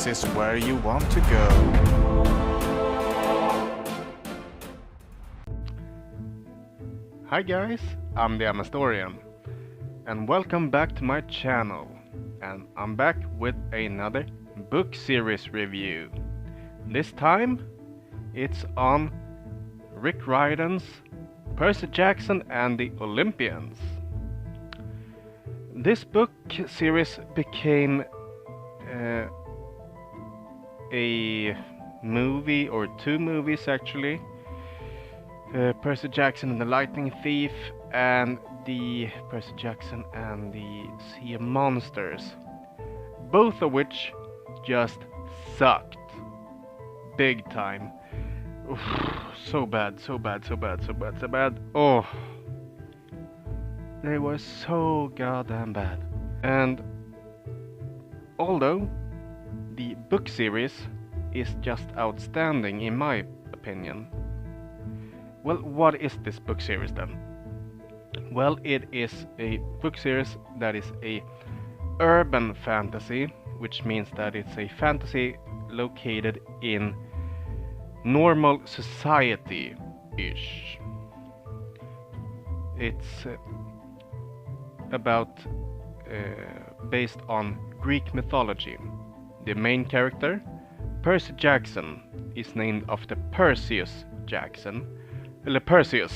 this is where you want to go. Hi guys, I'm the Amastorian, and welcome back to my channel. And I'm back with another book series review. This time, it's on Riordan's Percy Jackson and the Olympians. This book series became a movie, or two movies actually. Percy Jackson and the Lightning Thief, and the Percy Jackson and the Sea of Monsters, both of which just sucked big time. Oof, so bad. Oh, they were so goddamn bad. And although the book series is just outstanding in my opinion, well, what is this book series then? Well, it is a book series that is a urban fantasy, which means that it's a fantasy located in normal society-ish. It's about based on Greek mythology. The main character, Percy Jackson, is named after Perseus Jackson. Perseus.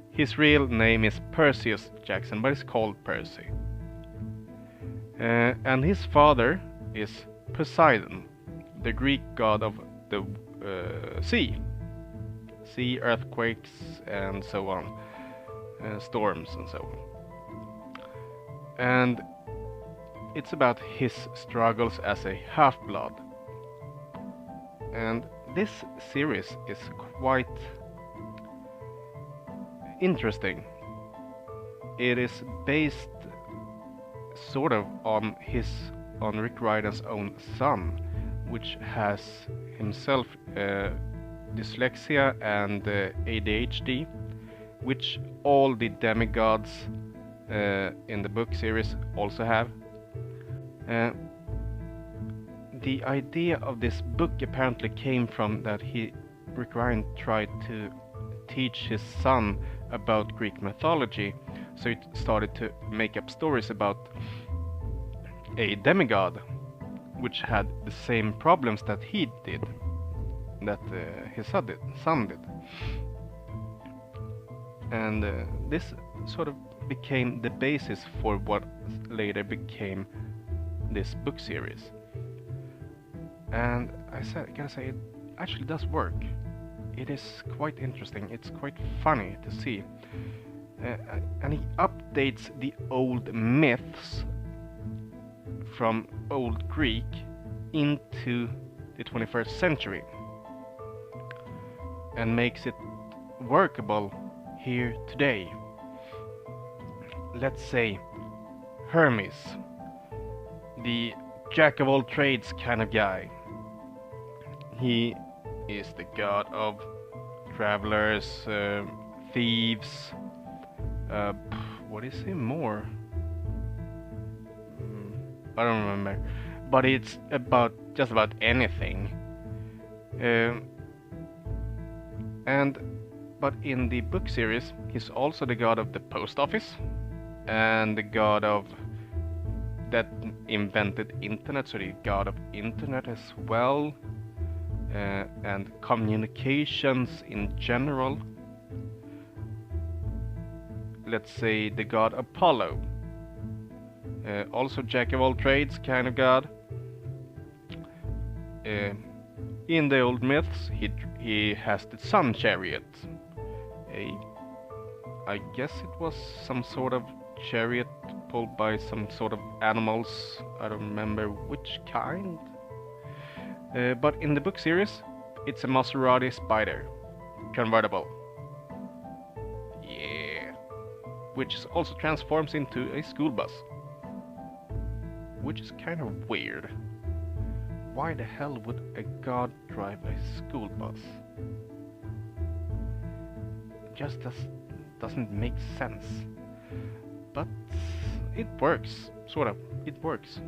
His real name is Perseus Jackson, but it's called Percy. And his father is Poseidon, the Greek god of the sea, earthquakes, and so on, storms and so on. And it's about his struggles as a half-blood. And this series is quite interesting. It is based sort of on Riordan's own son, which has himself dyslexia and ADHD, which all the demigods in the book series also have. The idea of this book apparently came from that Riordan tried to teach his son about Greek mythology, so he started to make up stories about a demigod which had the same problems that he did, that his son did. And this sort of became the basis for what later became this book series. And I gotta say, it actually does work. It is quite interesting, it's quite funny to see. And he updates the old myths from Old Greek into the 21st century and makes it workable here today. Let's say Hermes, the jack of all trades kind of guy. He is the god of travelers, thieves. What is he more? I don't remember. But it's about just about anything. But in the book series, he's also the god of the post office and the god of that invented internet, so the god of internet as well. And communications in general. Let's say the god Apollo, also jack of all trades kind of god. In the old myths, he has the sun chariot. I guess it was some sort of chariot pulled by some sort of animals. I don't remember which kind. But in the book series, it's a Maserati Spider, convertible. Yeah. Which also transforms into a school bus. Which is kind of weird. Why the hell would a god drive a school bus? It just doesn't make sense. But it works, sort of. It works.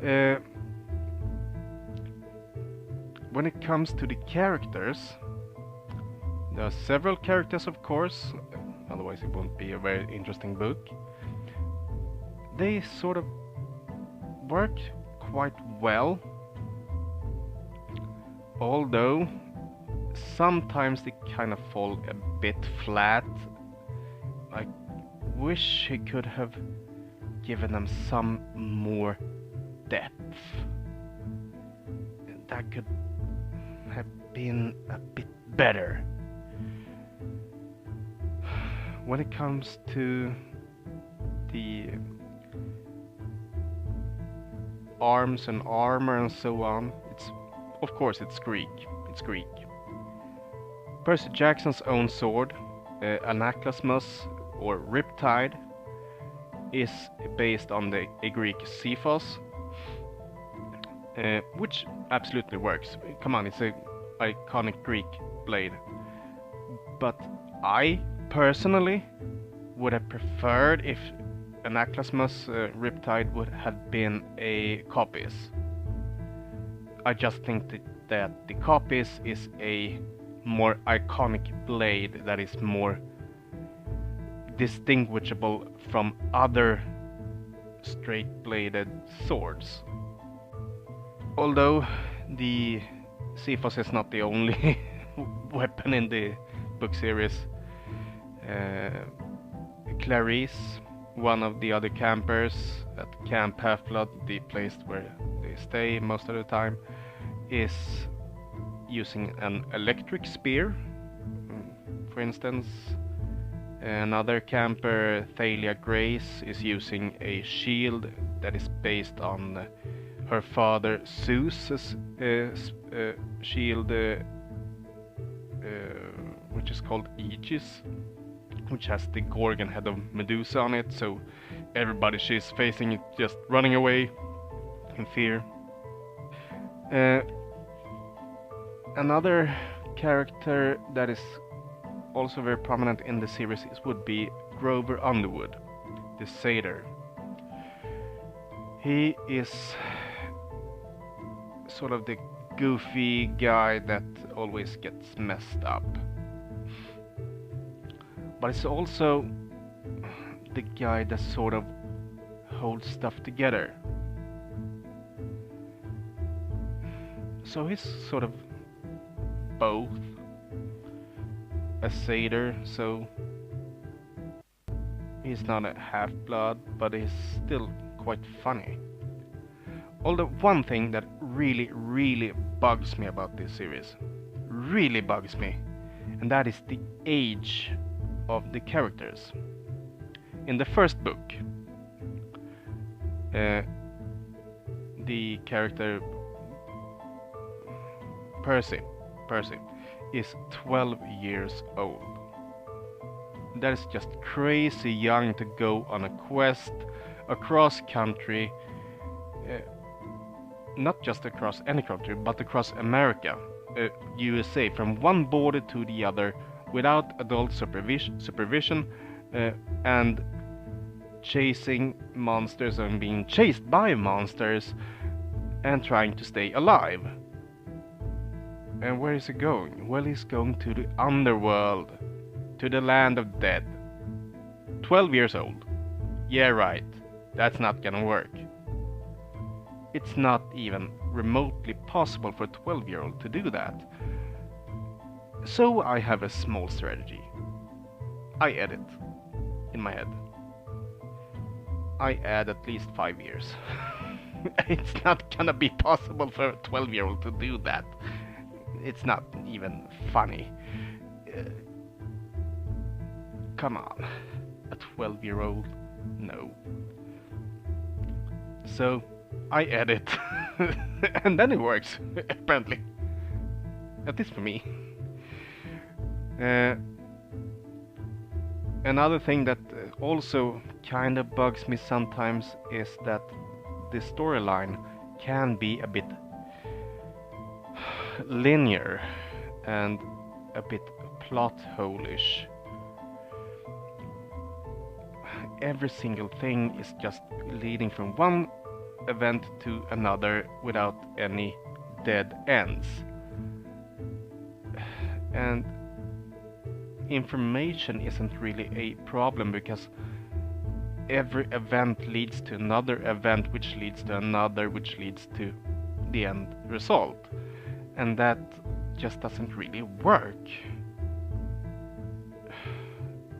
Uh, when it comes to the characters, there are several characters, of course, otherwise it won't be a very interesting book. They sort of work quite well, although sometimes they kind of fall a bit flat. I wish he could have given them some more depth. That could have been a bit better. When it comes to the arms and armor and so on, of course it's Greek. It's Greek. Percy Jackson's own sword, Anaklasmus or Riptide, is based on a Greek Xiphos, which absolutely works. Come on, it's an iconic Greek blade. But I personally would have preferred if Anaklasmus Riptide would have been a Copis. I just think that the Copis is a more iconic blade that is more distinguishable from other straight-bladed swords. Although the Xiphos is not the only weapon in the book series, Clarice, one of the other campers at Camp Half-Blood, the place where they stay most of the time, is using an electric spear. For instance, another camper, Thalia Grace, is using a shield that is based on her father Zeus's shield, which is called Aegis, which has the Gorgon head of Medusa on it, so everybody she's facing is just running away in fear. Another character that is also very prominent in the series would be Grover Underwood, the satyr. He is sort of the goofy guy that always gets messed up. But it's also the guy that sort of holds stuff together. So he's sort of both a satyr, so he's not a half-blood, but he's still quite funny. Although one thing that really bugs me about this series, really bugs me, and that is the age of the characters. In the first book, the character Percy is 12 years old. That is just crazy young to go on a quest across country, not just across any country, but across America, USA, from one border to the other, without adult supervision, and chasing monsters and being chased by monsters and trying to stay alive. And where is he going? Well, he's going to the underworld, to the land of dead. 12 years old. Yeah, right. That's not gonna work. It's not even remotely possible for a 12-year-old to do that. So I have a small strategy. I edit in my head. I add at least 5 years. It's not gonna be possible for a 12-year-old to do that. It's not even funny. Come on, a 12-year-old? No. So I edit, and then it works, apparently. At least for me. Another thing that also kind of bugs me sometimes is that the storyline can be a bit linear and a bit plot hole-ish. Every single thing is just leading from one event to another without any dead ends. And information isn't really a problem because every event leads to another event, which leads to another, which leads to the end result. And that just doesn't really work.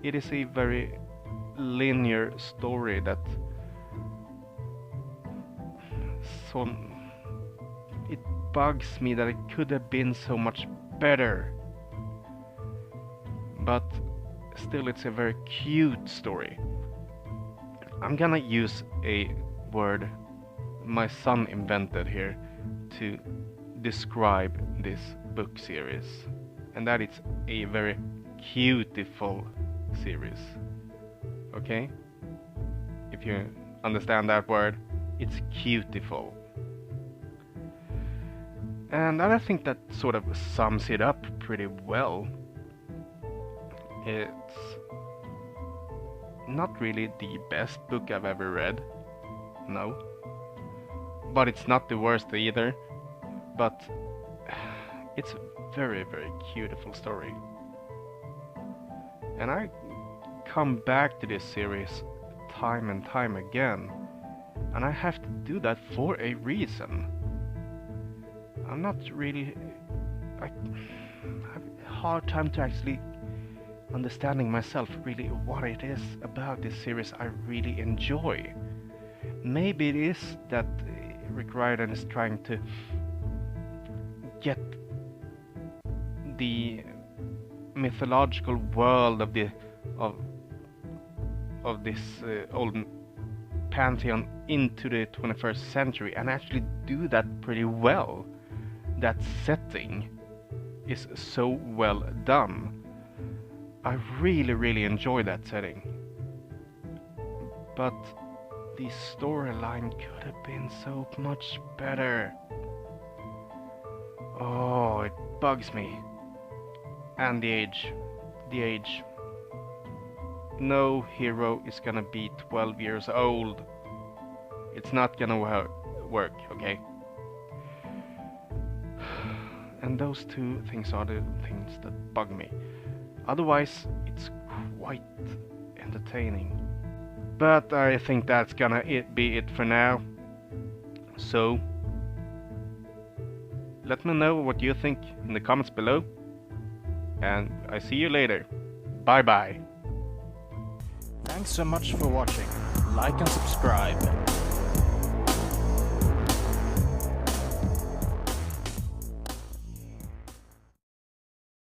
It is a very linear story that it bugs me that it could have been so much better. But still, it's a very cute story. I'm gonna use a word my son invented here to describe this book series, and that is a very cutiful series. Okay? If you understand that word, it's cutiful. And I think that sort of sums it up pretty well. It's not really the best book I've ever read, no. But it's not the worst either. But it's a very, very cutiful story. And I come back to this series time and time again. And I have to do that for a reason. I'm not really... I have a hard time to actually understanding myself really what it is about this series I really enjoy. Maybe it is that Riordan is trying to get the mythological world of this old pantheon into the 21st century and actually do that pretty well. That setting is so well done. I really, really enjoy that setting. But the storyline could have been so much better. Oh, it bugs me. And the age. No hero is gonna be 12 years old. It's not gonna work, okay? And those two things are the things that bug me. Otherwise, it's quite entertaining. But I think that's gonna be it for now. So, let me know what you think in the comments below. And I see you later. Bye bye. Thanks so much for watching. Like and subscribe.